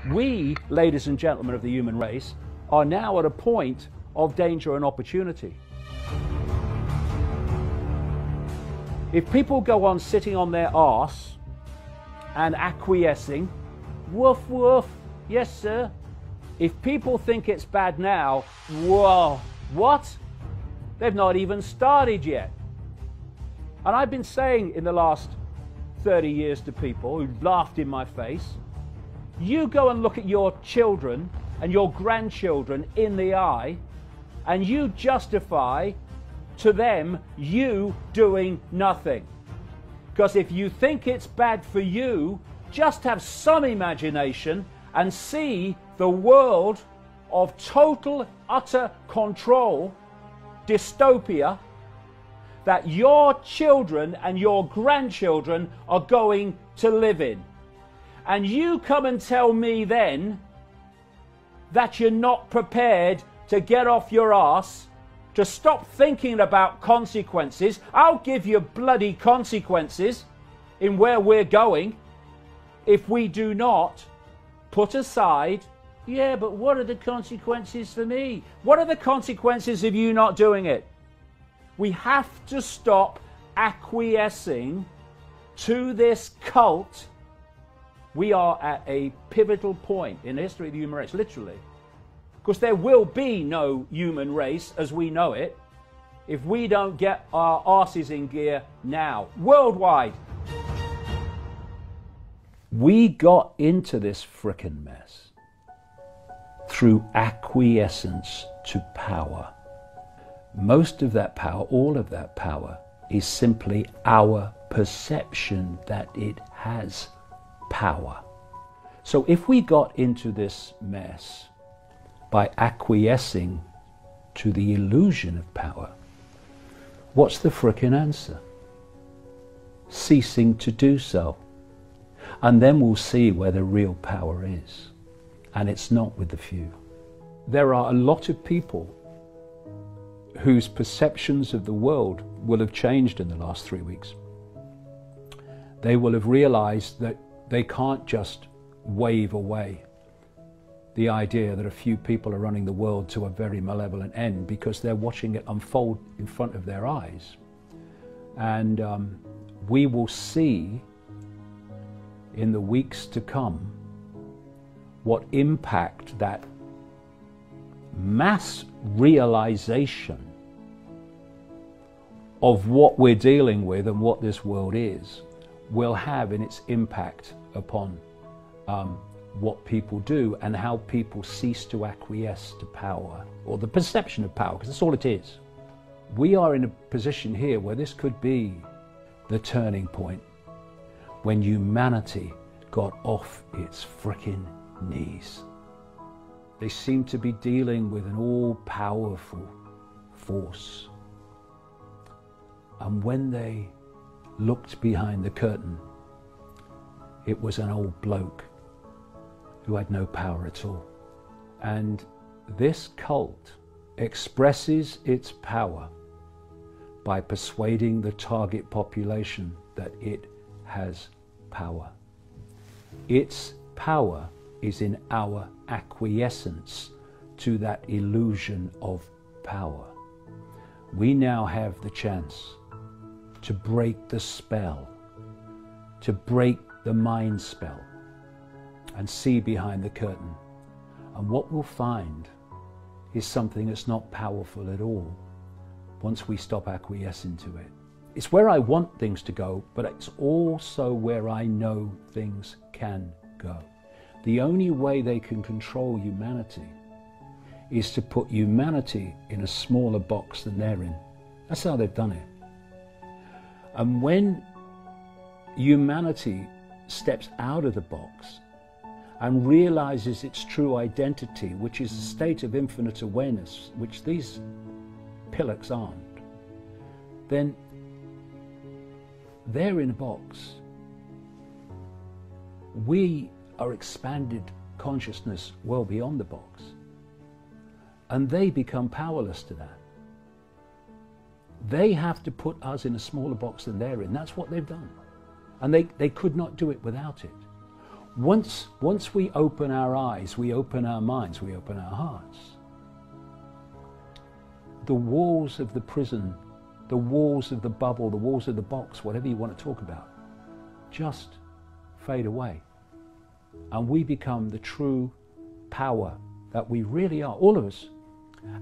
We, ladies and gentlemen of the human race, are now at a point of danger and opportunity. If people go on sitting on their arse and acquiescing, woof woof, yes sir. If people think it's bad now, whoa, what? They've not even started yet. And I've been saying in the last 30 years to people who laughed in my face, you go and look at your children and your grandchildren in the eye and you justify to them you doing nothing. Because if you think it's bad for you, just have some imagination and see the world of total, utter control, dystopia, that your children and your grandchildren are going to live in. And you come and tell me then that you're not prepared to get off your arse, to stop thinking about consequences. I'll give you bloody consequences in where we're going if we do not put aside, yeah, but what are the consequences for me? What are the consequences of you not doing it? We have to stop acquiescing to this cult. We are at a pivotal point in the history of the human race, literally. Because there will be no human race as we know it if we don't get our arses in gear now, worldwide. We got into this frickin' mess through acquiescence to power. Most of that power, all of that power, is simply our perception that it has power. So if we got into this mess by acquiescing to the illusion of power, what's the frickin' answer? Ceasing to do so. And then we'll see where the real power is. And it's not with the few. There are a lot of people whose perceptions of the world will have changed in the last 3 weeks. They will have realized that they can't just wave away the idea that a few people are running the world to a very malevolent end, because they're watching it unfold in front of their eyes. And we will see in the weeks to come what impact that mass realization of what we're dealing with and what this world is will have in its impact upon what people do and how people cease to acquiesce to power, or the perception of power, because that's all it is. We are in a position here where this could be the turning point, when humanity got off its frickin' knees. They seem to be dealing with an all-powerful force. And when they looked behind the curtain, it was an old bloke who had no power at all. And this cult expresses its power by persuading the target population that it has power. Its power is in our acquiescence to that illusion of power. We now have the chance to break the spell, to break the mind spell, and see behind the curtain. And what we'll find is something that's not powerful at all once we stop acquiescing to it. It's where I want things to go, but it's also where I know things can go. The only way they can control humanity is to put humanity in a smaller box than they're in. That's how they've done it. And when humanity steps out of the box and realizes its true identity, which is a state of infinite awareness, which these pillocks aren't, then they're in a box. We are expanded consciousness well beyond the box. And they become powerless to that. They have to put us in a smaller box than they're in. That's what they've done. And they could not do it without it. Once we open our eyes, we open our minds, we open our hearts, the walls of the prison, the walls of the bubble, the walls of the box, whatever you want to talk about, just fade away. And we become the true power that we really are, all of us.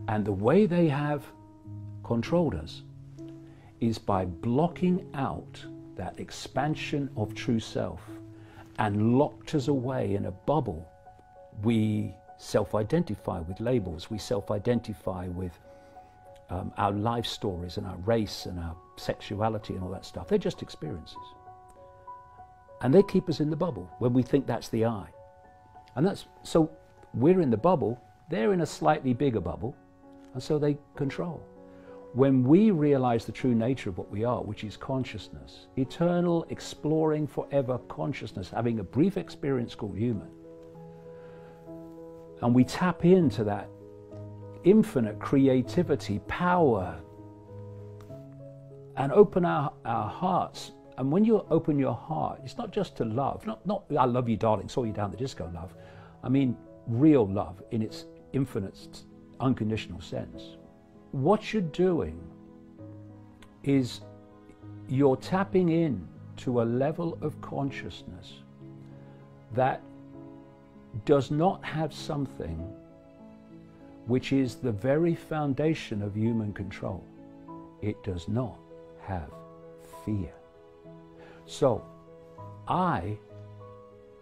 And the way they have controlled us is by blocking out that expansion of true self and locked us away in a bubble. We self-identify with labels, we self-identify with our life stories and our race and our sexuality and all that stuff. They're just experiences. And they keep us in the bubble when we think that's the I. And so we're in the bubble, they're in a slightly bigger bubble, and so they control. When we realize the true nature of what we are, which is consciousness, eternal, exploring, forever consciousness, having a brief experience called human, and we tap into that infinite creativity, power, and open our hearts. And when you open your heart, it's not just to love, not I love you darling, saw you down the disco love. I mean real love in its infinite, unconditional sense. What you're doing is you're tapping in to a level of consciousness that does not have something which is the very foundation of human control. It does not have fear. So, I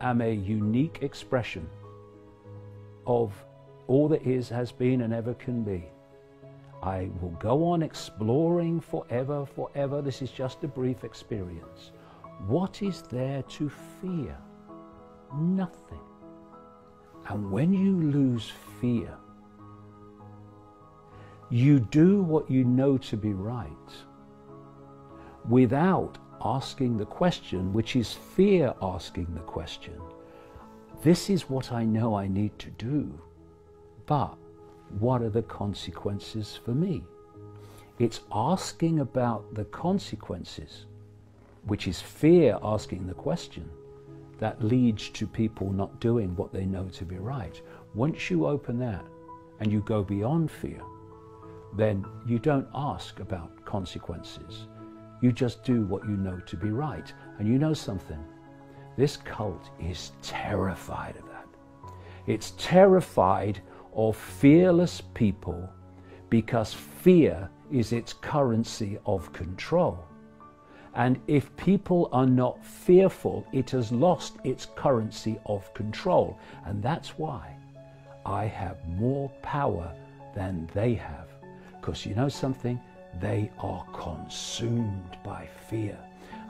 am a unique expression of all that is, has been, and ever can be. I will go on exploring forever, forever. This is just a brief experience. What is there to fear? Nothing. And when you lose fear, you do what you know to be right without asking the question, which is fear asking the question. This is what I know I need to do, but what are the consequences for me? It's asking about the consequences, which is fear asking the question, that leads to people not doing what they know to be right. Once you open that and you go beyond fear, then you don't ask about consequences. You just do what you know to be right. And you know something? This cult is terrified of that. It's terrified of fearless people because fear is its currency of control. And if people are not fearful, it has lost its currency of control. And that's why I have more power than they have. Because you know something? They are consumed by fear.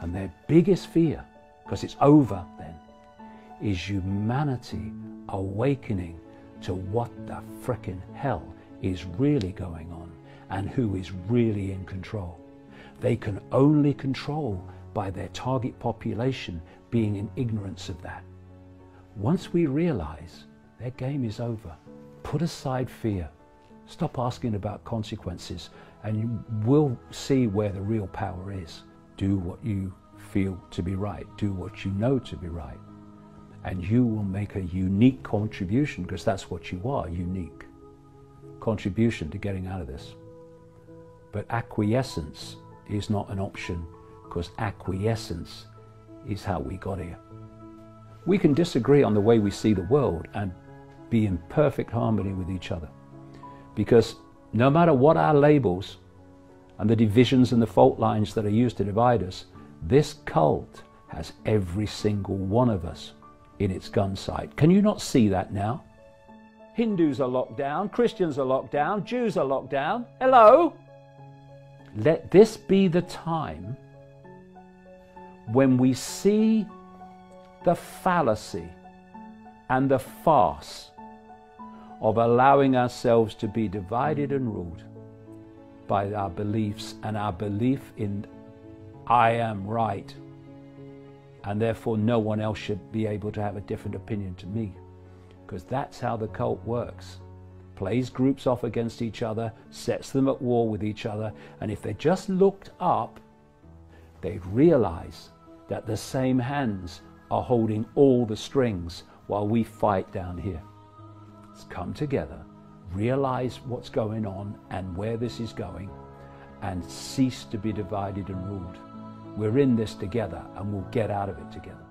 And their biggest fear, because it's over then, is humanity awakening to what the frickin' hell is really going on and who is really in control. They can only control by their target population being in ignorance of that. Once we realize their game is over, put aside fear, stop asking about consequences, and you will see where the real power is. Do what you feel to be right. Do what you know to be right. And you will make a unique contribution, because that's what you are, unique contribution to getting out of this. But acquiescence is not an option, because acquiescence is how we got here. We can disagree on the way we see the world and be in perfect harmony with each other. Because no matter what our labels and the divisions and the fault lines that are used to divide us, this cult has every single one of us in its gun sight. Can you not see that now? Hindus are locked down, Christians are locked down, Jews are locked down. Hello? Let this be the time when we see the fallacy and the farce of allowing ourselves to be divided and ruled by our beliefs and our belief in I am right, and therefore no one else should be able to have a different opinion to me, because that's how the cult works. Plays groups off against each other, sets them at war with each other, and if they just looked up, they'd realize that the same hands are holding all the strings while we fight down here. Let's come together, realize what's going on and where this is going, and cease to be divided and ruled. We're in this together, and we'll get out of it together.